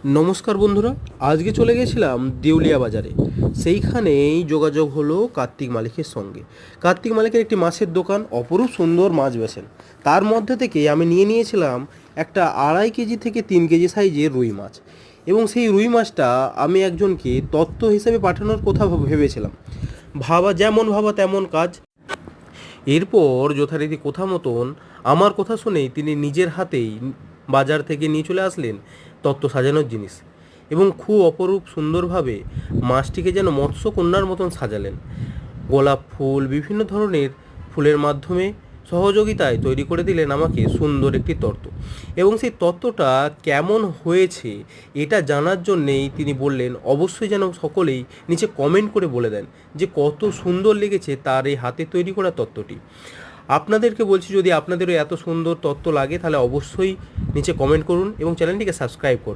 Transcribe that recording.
নমস্কার বন্ধুরা, আজকে চলে গেছিলাম দেউলিয়া বাজারে। সেইখানেই যোগাযোগ হলো কার্তিক মালিকের সঙ্গে। কার্তিক মালিকের একটি মাছের দোকান, অপরূপ সুন্দর মাছ বেচেন। তার মধ্যে থেকে আমি নিয়েছিলাম একটা 2.5 কেজি থেকে 3 কেজি সাইজের রুই মাছ। এবং সেই রুই মাছটা আমি একজনকে তত্ত্ব হিসেবে পাঠানোর কথা ভেবেছিলাম। যেমন ভাবা তেমন কাজ। এরপর যথারীতি কথা মতন আমার কথা শুনেই তিনি নিজের হাতেই বাজার থেকে নিয়ে চলে আসলেন তত্ত্ব সাজানোর জিনিস, এবং খুব অপরূপ সুন্দরভাবে মাছটিকে যেন মৎস্যকন্যার মতন সাজালেন। গোলাপ ফুল, বিভিন্ন ধরনের ফুলের মাধ্যমে সহযোগিতায় তৈরি করে দিলেন আমাকে সুন্দর একটি তত্ত্ব। এবং সেই তত্ত্বটা কেমন হয়েছে এটা জানার জন্যেই তিনি বললেন অবশ্যই যেন সকলেই নিচে কমেন্ট করে বলে দেন যে কত সুন্দর লেগেছে তার এই হাতে তৈরি করা তত্ত্বটি। আপনাদেরকে বলছি, যদি আপনাদেরও এত সুন্দর তত্ত্ব লাগে তাহলে অবশ্যই নিচে কমেন্ট করুন এবং চ্যানেলটিকে সাবস্ক্রাইব করুন।